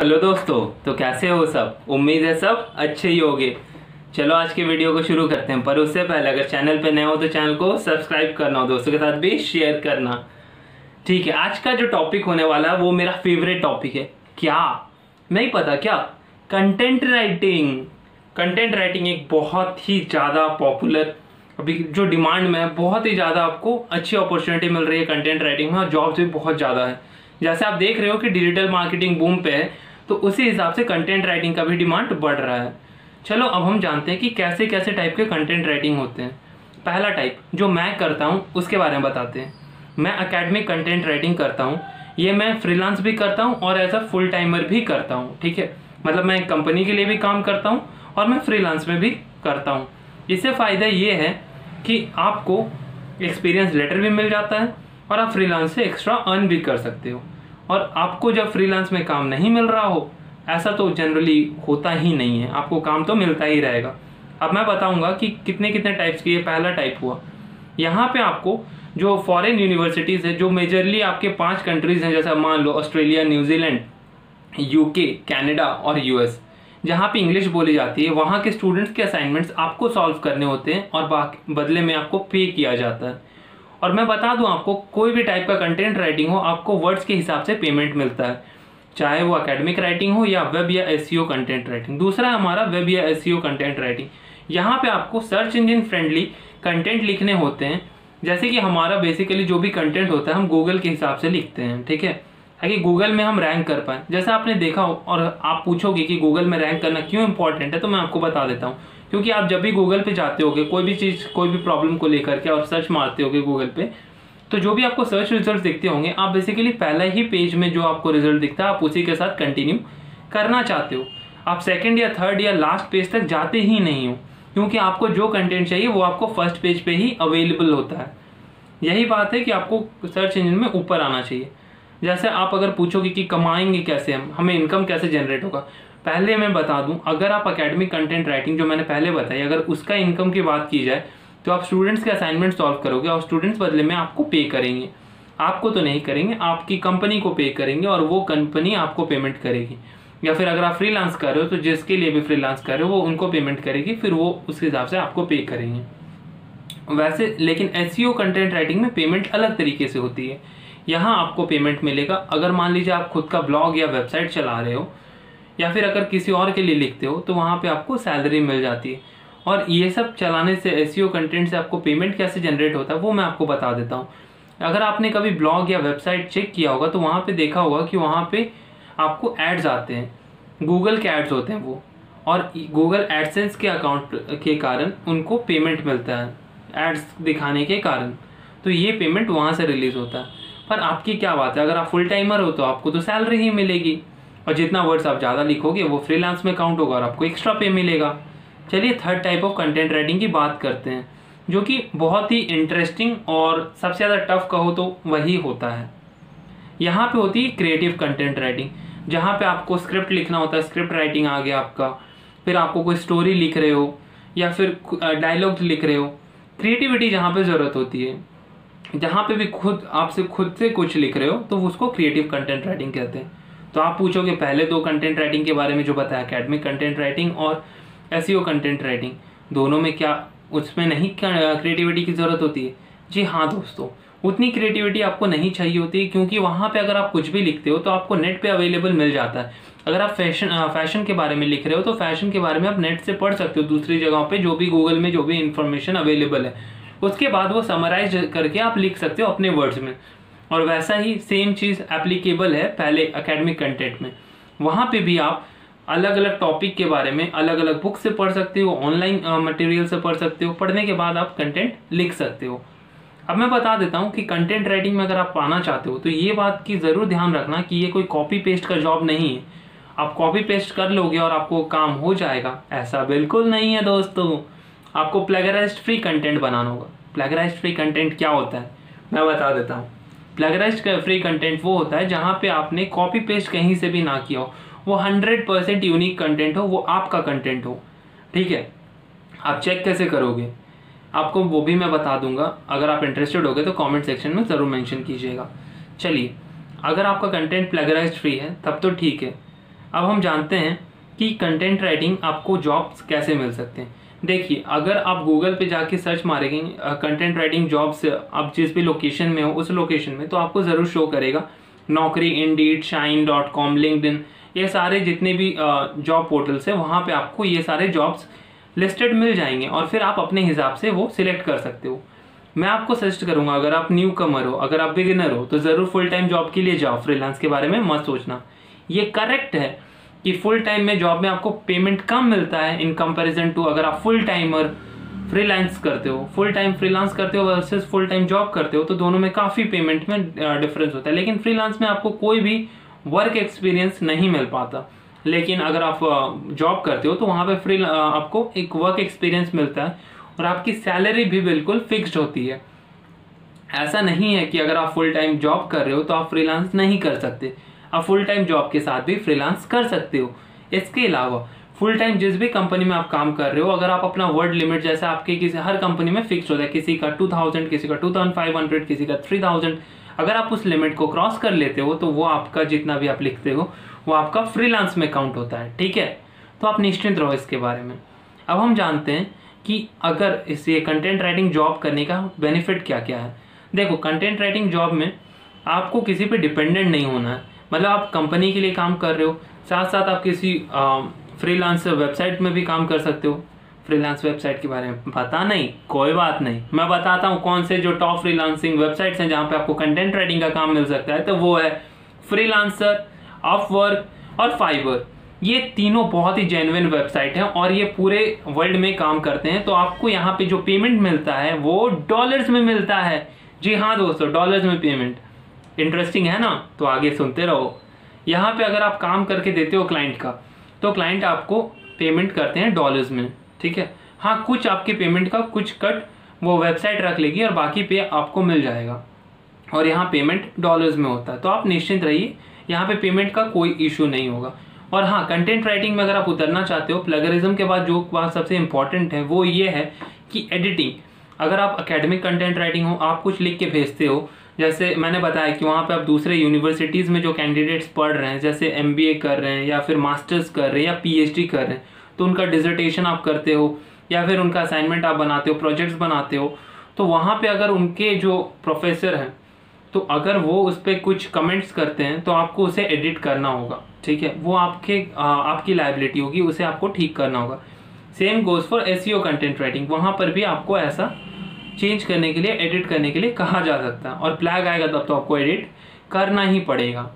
Hello दोस्तों, तो कैसे हो सब। उम्मीद है सब अच्छे ही होंगे। चलो आज के वीडियो को शुरू करते हैं, पर उससे पहले अगर चैनल पे नए हो तो चैनल को सब्सक्राइब करना हो, दोस्तों के साथ भी शेयर करना। ठीक है, आज का जो टॉपिक होने वाला है वो मेरा फेवरेट टॉपिक है। क्या नहीं पता क्या? Content writing. कंटेंट राइटिंग एक बहुत ही ज़्यादा पॉपुलर, अभी जो डिमांड में है, बहुत ही ज़्यादा आपको अच्छी अपॉर्चुनिटी मिल रही है कंटेंट राइटिंग में, और जॉब्स भी बहुत ज़्यादा है। जैसे आप देख रहे हो कि डिजिटल मार्केटिंग बूम पे है, तो उसी हिसाब से कंटेंट राइटिंग का भी डिमांड बढ़ रहा है। चलो अब हम जानते हैं कि कैसे कैसे टाइप के कंटेंट राइटिंग होते हैं। पहला टाइप जो मैं करता हूँ उसके बारे में बताते हैं। मैं एकेडमिक कंटेंट राइटिंग करता हूँ। ये मैं फ्रीलांस भी करता हूँ और एज अ फुल टाइमर भी करता हूँ। ठीक है, मतलब मैं एक कंपनी के लिए भी काम करता हूँ और मैं फ्रीलांस में भी करता हूँ। इससे फ़ायदा ये है कि आपको एक्सपीरियंस लेटर भी मिल जाता है और आप फ्रीलांस से एक्स्ट्रा अर्न भी कर सकते हो। और आपको जब फ्रीलांस में काम नहीं मिल रहा हो, ऐसा तो जनरली होता ही नहीं है, आपको काम तो मिलता ही रहेगा। अब मैं बताऊंगा कि कितने कितने टाइप्स की। ये पहला टाइप हुआ। यहाँ पे आपको जो फॉरेन यूनिवर्सिटीज़ है, जो मेजरली आपके 5 कंट्रीज़ हैं, जैसा मान लो ऑस्ट्रेलिया, न्यूजीलैंड, यूके, कनाडा और यूएस, जहाँ पे इंग्लिश बोली जाती है, वहाँ के स्टूडेंट्स के असाइनमेंट्स आपको सॉल्व करने होते हैं और बाकी बदले में आपको पे किया जाता है। और मैं बता दूं आपको, कोई भी टाइप का कंटेंट राइटिंग हो, आपको वर्ड्स के हिसाब से पेमेंट मिलता है, चाहे वो एकेडमिक राइटिंग हो या वेब या एसईओ कंटेंट राइटिंग। दूसरा है हमारा वेब या एसईओ कंटेंट राइटिंग। यहाँ पे आपको सर्च इंजन फ्रेंडली कंटेंट लिखने होते हैं। जैसे कि हमारा बेसिकली जो भी कंटेंट होता है हम गूगल के हिसाब से लिखते हैं। ठीक है, ताकि गूगल में हम रैंक कर पाए। जैसा आपने देखा हो, और आप पूछोगे कि गूगल में रैंक करना क्यों इंपॉर्टेंट है, तो मैं आपको बता देता हूँ। क्योंकि आप जब भी गूगल पे जाते होगे कोई भी चीज़, कोई भी प्रॉब्लम को लेकर के और सर्च मारते होगे गूगल पे, तो जो भी आपको सर्च रिजल्ट दिखते होंगे, आप बेसिकली पहला ही पेज में जो आपको रिजल्ट दिखता है आप उसी के साथ कंटिन्यू करना चाहते हो। आप सेकंड या थर्ड या लास्ट पेज तक जाते ही नहीं हो, क्योंकि आपको जो कंटेंट चाहिए वो आपको फर्स्ट पेज पे ही अवेलेबल होता है। यही बात है कि आपको सर्च इंजन में ऊपर आना चाहिए। जैसे आप अगर पूछोगे कि कमाएंगे कैसे, हमें इनकम कैसे जनरेट होगा, पहले मैं बता दूं, अगर आप एकेडमिक कंटेंट राइटिंग जो मैंने पहले बताई, अगर उसका इनकम की बात की जाए, तो आप स्टूडेंट्स के असाइनमेंट सॉल्व करोगे और स्टूडेंट्स बदले में आपको पे करेंगे। आपको तो नहीं करेंगे, आपकी कंपनी को पे करेंगे और वो कंपनी आपको पेमेंट करेगी। या फिर अगर आप फ्रीलांस कर रहे हो तो जिसके लिए भी फ्रीलांस कर रहे हो वो उनको पेमेंट करेगी, फिर वो उसके हिसाब से आपको पे करेंगे। वैसे लेकिन एसईओ कंटेंट राइटिंग में पेमेंट अलग तरीके से होती है। यहाँ आपको पेमेंट मिलेगा अगर मान लीजिए आप खुद का ब्लॉग या वेबसाइट चला रहे हो, या फिर अगर किसी और के लिए लिखते हो, तो वहाँ पे आपको सैलरी मिल जाती है। और ये सब चलाने से, एसईओ कंटेंट से आपको पेमेंट कैसे जनरेट होता है वो मैं आपको बता देता हूँ। अगर आपने कभी ब्लॉग या वेबसाइट चेक किया होगा तो वहाँ पे देखा होगा कि वहाँ पे आपको एड्स आते हैं, गूगल के एड्स होते हैं वो, और गूगल एडसेंस के अकाउंट के कारण उनको पेमेंट मिलता है, एड्स दिखाने के कारण। तो ये पेमेंट वहाँ से रिलीज होता है। पर आपकी क्या बात है, अगर आप फुल टाइमर हो तो आपको तो सैलरी ही मिलेगी, और जितना वर्ड्स आप ज़्यादा लिखोगे वो फ्रीलांस में काउंट होगा और आपको एक्स्ट्रा पे मिलेगा। चलिए third type of content writing की बात करते हैं, जो कि बहुत ही इंटरेस्टिंग और सबसे ज़्यादा टफ कहो तो वही होता है। यहाँ पे होती है क्रिएटिव कंटेंट राइटिंग, जहाँ पे आपको स्क्रिप्ट लिखना होता है। स्क्रिप्ट राइटिंग आ गया आपका, फिर आपको कोई स्टोरी लिख रहे हो या फिर डायलॉग लिख रहे हो। क्रिएटिविटी जहाँ पे ज़रूरत होती है, जहाँ पे भी खुद से कुछ लिख रहे हो, तो उसको क्रिएटिव कंटेंट राइटिंग कहते हैं। तो आप पूछोगे पहले 2 कंटेंट राइटिंग के बारे में जो बताया, एकेडमिक कंटेंट राइटिंग और एसईओ कंटेंट राइटिंग, दोनों में क्या उसमें नहीं क्रिएटिविटी की ज़रूरत होती है? जी हाँ दोस्तों, उतनी क्रिएटिविटी आपको नहीं चाहिए होती, क्योंकि वहाँ पे अगर आप कुछ भी लिखते हो तो आपको नेट पे अवेलेबल मिल जाता है। अगर आप फैशन के बारे में लिख रहे हो तो फैशन के बारे में आप नेट से पढ़ सकते हो, दूसरी जगहों पे जो भी गूगल में जो भी इंफॉर्मेशन अवेलेबल है, उसके बाद वो समराइज करके आप लिख सकते हो अपने वर्ड्स में। और वैसा ही सेम चीज़ एप्लीकेबल है पहले एकेडमिक कंटेंट में। वहाँ पे भी आप अलग अलग टॉपिक के बारे में अलग अलग बुक से पढ़ सकते हो, ऑनलाइन मटेरियल से पढ़ सकते हो, पढ़ने के बाद आप कंटेंट लिख सकते हो। अब मैं बता देता हूँ कि कंटेंट राइटिंग में अगर आप पाना चाहते हो तो ये बात की ज़रूर ध्यान रखना कि ये कोई कॉपी पेस्ट का जॉब नहीं है। आप कॉपी पेस्ट कर लोगे और आपको काम हो जाएगा, ऐसा बिल्कुल नहीं है दोस्तों। आपको प्लेगराइज्ड फ्री कंटेंट बनाना होगा। प्लेगराइज्ड फ्री कंटेंट क्या होता है मैं बता देता हूँ। प्लेगराइज्ड फ्री कंटेंट वो होता है जहाँ पे आपने कॉपी पेस्ट कहीं से भी ना किया हो, वो 100% यूनिक कंटेंट हो, वो आपका कंटेंट हो। ठीक है, आप चेक कैसे करोगे आपको वो भी मैं बता दूंगा। अगर आप इंटरेस्टेड होगे तो कमेंट सेक्शन में ज़रूर मेंशन कीजिएगा। चलिए, अगर आपका कंटेंट प्लेगराइज्ड फ्री है तब तो ठीक है। अब हम जानते हैं कि कंटेंट राइटिंग आपको जॉब्स कैसे मिल सकते हैं। देखिए, अगर आप गूगल पे जाके सर्च मारेंगे कंटेंट राइटिंग जॉब्स, आप जिस भी लोकेशन में हो उस लोकेशन में, तो आपको ज़रूर शो करेगा नौकरी, इंडीड, shine.com, लिंक्डइन, ये सारे जितने भी जॉब पोर्टल्स है वहाँ पे आपको ये सारे जॉब्स लिस्टेड मिल जाएंगे और फिर आप अपने हिसाब से वो सिलेक्ट कर सकते हो। मैं आपको सजेस्ट करूंगा, अगर आप न्यू कमर हो, अगर आप बिगिनर हो, तो ज़रूर फुल टाइम जॉब के लिए जाओ। फ्रीलांस के बारे में मत सोचना। ये करेक्ट है कि फुल टाइम में जॉब में आपको पेमेंट कम मिलता है इन कंपैरिजन टू अगर आप फुल टाइमर फ्रीलांस करते हो। फुल टाइम फ्रीलांस करते हो वर्सेस फुल टाइम जॉब करते हो तो दोनों में काफ़ी पेमेंट में डिफरेंस होता है। लेकिन फ्रीलांस में आपको कोई भी वर्क एक्सपीरियंस नहीं मिल पाता। लेकिन अगर आप जॉब करते हो तो वहाँ पे आपको एक वर्क एक्सपीरियंस मिलता है और आपकी सैलरी भी बिल्कुल फिक्स्ड होती है। ऐसा नहीं है कि अगर आप फुल टाइम जॉब कर रहे हो तो आप फ्रीलांस नहीं कर सकते। आप फुल टाइम जॉब के साथ भी फ्रीलांस कर सकते हो। इसके अलावा फुल टाइम जिस भी कंपनी में आप काम कर रहे हो, अगर आप अपना वर्ड लिमिट, जैसे आपके किसी हर कंपनी में फिक्स होता है, किसी का 2000, किसी का 2500, किसी का 3000, अगर आप उस लिमिट को क्रॉस कर लेते हो तो वो आपका जितना भी आप लिखते हो वो आपका फ्रीलांस में काउंट होता है। ठीक है, तो आप निश्चिंत रहो इसके बारे में। अब हम जानते हैं कि अगर इसे कंटेंट राइटिंग जॉब करने का बेनिफिट क्या क्या है। देखो, कंटेंट राइटिंग जॉब में आपको किसी पे डिपेंडेंट नहीं होना है। मतलब आप कंपनी के लिए काम कर रहे हो, साथ साथ आप किसी फ्रीलांस वेबसाइट में भी काम कर सकते हो। फ्रीलांस वेबसाइट के बारे में पता नहीं, कोई बात नहीं, मैं बताता हूँ कौन से जो टॉप फ्रीलांसिंग वेबसाइट्स हैं जहाँ पे आपको कंटेंट राइटिंग का काम मिल सकता है। तो वो है फ्रीलांसर, अपवर्क और फाइवर। ये तीनों बहुत ही जेन्युइन वेबसाइट हैं और ये पूरे वर्ल्ड में काम करते हैं। तो आपको यहाँ पे जो पेमेंट मिलता है वो डॉलर्स में मिलता है। जी हाँ दोस्तों, डॉलर्स में पेमेंट। इंटरेस्टिंग है ना? तो आगे सुनते रहो। यहाँ पे अगर आप काम करके देते हो क्लाइंट का, तो क्लाइंट आपको पेमेंट करते हैं डॉलर्स में। ठीक है, हाँ, कुछ आपके पेमेंट का कुछ कट वो वेबसाइट रख लेगी और बाकी पे आपको मिल जाएगा। और यहाँ पेमेंट डॉलर्स में होता है, तो आप निश्चिंत रहिए, यहाँ पे पेमेंट का कोई इशू नहीं होगा। और हाँ, कंटेंट राइटिंग में अगर आप उतरना चाहते हो, प्लगरिज्म के बाद जो बात सबसे इंपॉर्टेंट है वो ये है कि एडिटिंग। अगर आप एकेडमिक कंटेंट राइटिंग हो, आप कुछ लिख के भेजते हो, जैसे मैंने बताया कि वहाँ पे आप दूसरे यूनिवर्सिटीज़ में जो कैंडिडेट्स पढ़ रहे हैं, जैसे MBA कर रहे हैं या फिर मास्टर्स कर रहे हैं या PhD कर रहे हैं, तो उनका डिसर्टेशन आप करते हो या फिर उनका असाइनमेंट आप बनाते हो, प्रोजेक्ट्स बनाते हो, तो वहाँ पे अगर उनके जो प्रोफेसर हैं तो अगर वो उस पर कुछ कमेंट्स करते हैं तो आपको उसे एडिट करना होगा। ठीक है, वो आपकी लायबिलिटी होगी, उसे आपको ठीक करना होगा। Same goes for SEO content writing, वहाँ पर भी आपको ऐसा चेंज करने के लिए, एडिट करने के लिए कहा जा सकता है और फ्लैग आएगा तब तो आपको एडिट करना ही पड़ेगा।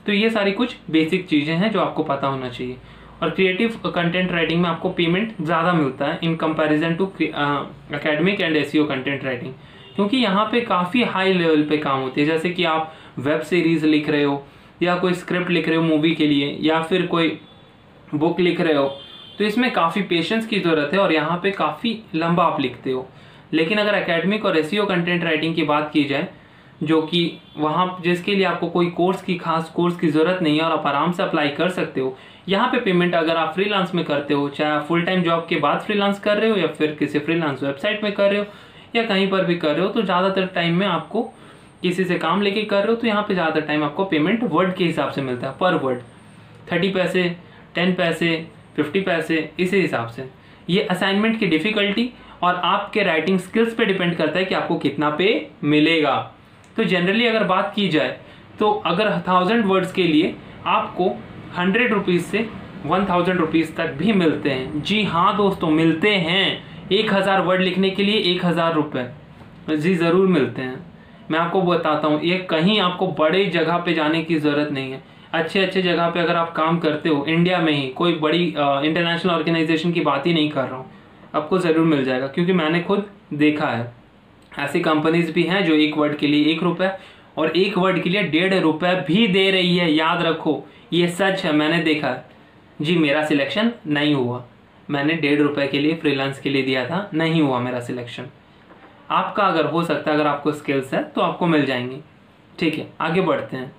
तो ये सारी कुछ बेसिक चीज़ें हैं जो आपको पता होना चाहिए। और क्रिएटिव कंटेंट राइटिंग में आपको पेमेंट ज़्यादा मिलता है in comparison to academic and SEO content writing, क्योंकि यहाँ पे काफ़ी हाई लेवल पे काम होती है। जैसे कि आप वेब सीरीज़ लिख रहे हो या कोई स्क्रिप्ट लिख रहे हो मूवी के लिए या फिर कोई बुक लिख रहे हो, तो इसमें काफ़ी पेशेंस की ज़रूरत है और यहाँ पे काफ़ी लंबा आप लिखते हो। लेकिन अगर एकेडमिक और SEO कंटेंट राइटिंग की बात की जाए, जो कि वहाँ जिसके लिए आपको कोई खास कोर्स की ज़रूरत नहीं है और आप आराम से अप्लाई कर सकते हो, यहाँ पे पेमेंट अगर आप फ्रीलांस में करते हो, चाहे आप फुल टाइम जॉब के बाद फ्रीलांस कर रहे हो या फिर किसी फ्रीलांस वेबसाइट में कर रहे हो या कहीं पर भी कर रहे हो, तो ज़्यादातर टाइम में आपको किसी से काम लेके कर रहे हो तो यहाँ पे ज़्यादातर टाइम आपको पेमेंट वर्ड के हिसाब से मिलता है, पर वर्ड 30 पैसे, 10 पैसे, 50 पैसे, इसी हिसाब से। ये असाइनमेंट की डिफ़िकल्टी और आपके राइटिंग स्किल्स पे डिपेंड करता है कि आपको कितना पे मिलेगा। तो जनरली अगर बात की जाए तो अगर 1000 वर्ड्स के लिए आपको 100 रुपीज़ से 1000 रुपीज़ तक भी मिलते हैं। जी हाँ दोस्तों, मिलते हैं। 1000 वर्ड लिखने के लिए 1000 रुपये जी ज़रूर मिलते हैं। मैं आपको बताता हूँ, ये कहीं आपको बड़े जगह पे जाने की ज़रूरत नहीं है। अच्छे जगह पे अगर आप काम करते हो, इंडिया में ही, कोई बड़ी इंटरनेशनल ऑर्गेनाइजेशन की बात ही नहीं कर रहा हूँ, आपको ज़रूर मिल जाएगा। क्योंकि मैंने खुद देखा है, ऐसी कंपनीज भी हैं जो 1 वर्ड के लिए 1 रुपये और 1 वर्ड के लिए 1.5 रुपये भी दे रही है। याद रखो, ये सच है, मैंने देखा है। जी, मेरा सिलेक्शन नहीं हुआ, मैंने 1.5 रुपये के लिए फ्रीलांस के लिए दिया था, नहीं हुआ मेरा सिलेक्शन। आपका अगर हो सकता है, अगर आपको स्किल्स है तो आपको मिल जाएंगी। ठीक है, आगे बढ़ते हैं,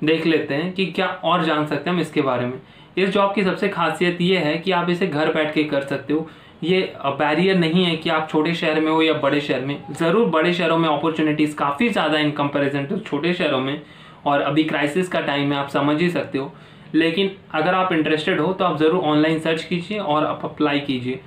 देख लेते हैं कि क्या और जान सकते हैं हम इसके बारे में। इस जॉब की सबसे खासियत ये है कि आप इसे घर बैठ के कर सकते हो। ये बैरियर नहीं है कि आप छोटे शहर में हो या बड़े शहर में। ज़रूर बड़े शहरों में अपॉर्चुनिटीज़ काफ़ी ज़्यादा इन कंपैरिजन टू छोटे शहरों में, और अभी क्राइसिस का टाइम है, आप समझ ही सकते हो। लेकिन अगर आप इंटरेस्टेड हो तो आप ज़रूर ऑनलाइन सर्च कीजिए और आप अप्लाई कीजिए।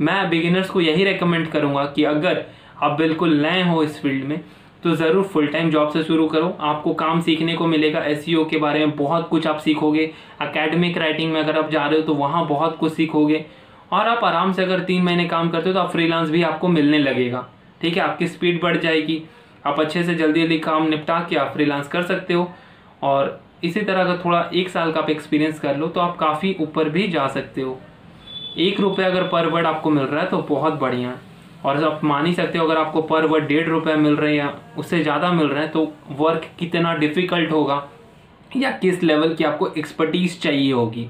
मैं बिगिनर्स को यही रेकमेंड करूँगा कि अगर आप बिल्कुल नए हो इस फील्ड में तो ज़रूर फुल टाइम जॉब से शुरू करो। आपको काम सीखने को मिलेगा, एसईओ के बारे में बहुत कुछ आप सीखोगे। एकेडमिक राइटिंग में अगर आप जा रहे हो तो वहाँ बहुत कुछ सीखोगे, और आप आराम से अगर 3 महीने काम करते हो तो आप फ्रीलांस भी आपको मिलने लगेगा। ठीक है, आपकी स्पीड बढ़ जाएगी, आप अच्छे से जल्दी जल्दी काम निपटा के आप फ्रीलांस कर सकते हो। और इसी तरह अगर थोड़ा 1 साल का आप एक्सपीरियंस कर लो तो आप काफ़ी ऊपर भी जा सकते हो। 1 रुपये अगर पर वर्ड आपको मिल रहा है तो बहुत बढ़िया है। और आप मान ही सकते हो अगर आपको पर वर्ड 1.5 रुपये मिल रहे हैं या उससे ज़्यादा मिल रहे हैं तो वर्क कितना डिफ़िकल्ट होगा या किस लेवल की आपको एक्सपर्टीज़ चाहिए होगी।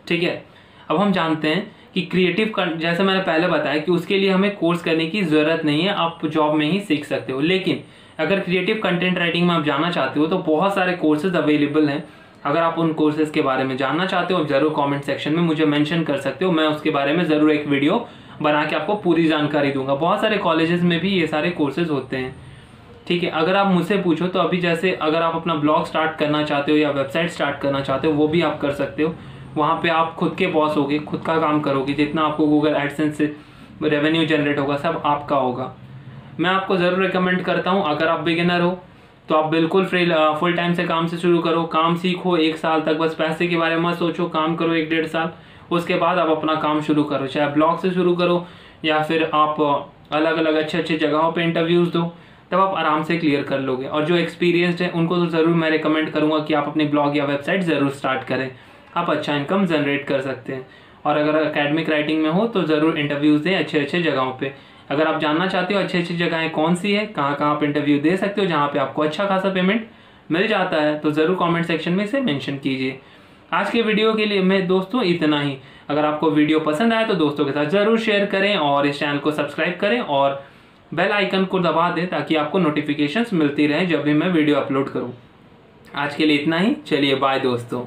ठीक है, अब हम जानते हैं कि क्रिएटिव, जैसे मैंने पहले बताया कि उसके लिए हमें कोर्स करने की ज़रूरत नहीं है, आप जॉब में ही सीख सकते हो। लेकिन अगर क्रिएटिव कंटेंट राइटिंग में आप जाना चाहते हो तो बहुत सारे कोर्सेज अवेलेबल हैं। अगर आप उन कोर्सेज के बारे में जानना चाहते हो ज़रूर कमेंट सेक्शन में मुझे मेंशन कर सकते हो, मैं उसके बारे में ज़रूर एक वीडियो बना के आपको पूरी जानकारी दूंगा। बहुत सारे कॉलेजेस में भी ये सारे कोर्सेज होते हैं। ठीक है, अगर आप मुझसे पूछो तो अभी जैसे अगर आप अपना ब्लॉग स्टार्ट करना चाहते हो या वेबसाइट स्टार्ट करना चाहते हो वो भी आप कर सकते हो। वहाँ पे आप खुद के बॉस होगे, खुद का काम करोगे, जितना आपको गूगल एडसेंस से रेवेन्यू जनरेट होगा सब आपका होगा। मैं आपको ज़रूर रिकमेंड करता हूँ अगर आप बिगिनर हो तो आप बिल्कुल फुल टाइम से काम से शुरू करो, काम सीखो 1 साल तक, बस पैसे के बारे में मत सोचो, काम करो 1-1.5 साल, उसके बाद आप अपना काम शुरू करो। चाहे ब्लॉग से शुरू करो या फिर आप अलग अलग अच्छे जगहों पे इंटरव्यूज़ दो, तब आप आराम से क्लियर कर लोगे। और जो एक्सपीरियंस्ड है उनको तो ज़रूर मैं रिकमेंड करूँगा कि आप अपने ब्लॉग या वेबसाइट ज़रूर स्टार्ट करें, आप अच्छा इनकम जनरेट कर सकते हैं। और अगर एकेडमिक राइटिंग में हो तो ज़रूर इंटरव्यूज़ दें अच्छे जगहों पे। अगर आप जानना चाहते हो अच्छी जगहें कौन सी है, कहाँ आप इंटरव्यू दे सकते हो जहाँ पे आपको अच्छा खासा पेमेंट मिल जाता है, तो ज़रूर कमेंट सेक्शन में इसे मेंशन कीजिए। आज के वीडियो के लिए मैं दोस्तों इतना ही। अगर आपको वीडियो पसंद आए तो दोस्तों के साथ ज़रूर शेयर करें और इस चैनल को सब्सक्राइब करें और बेल आइकन को दबा दें ताकि आपको नोटिफिकेशंस मिलती रहें जब भी मैं वीडियो अपलोड करूँ। आज के लिए इतना ही, चलिए बाय दोस्तों।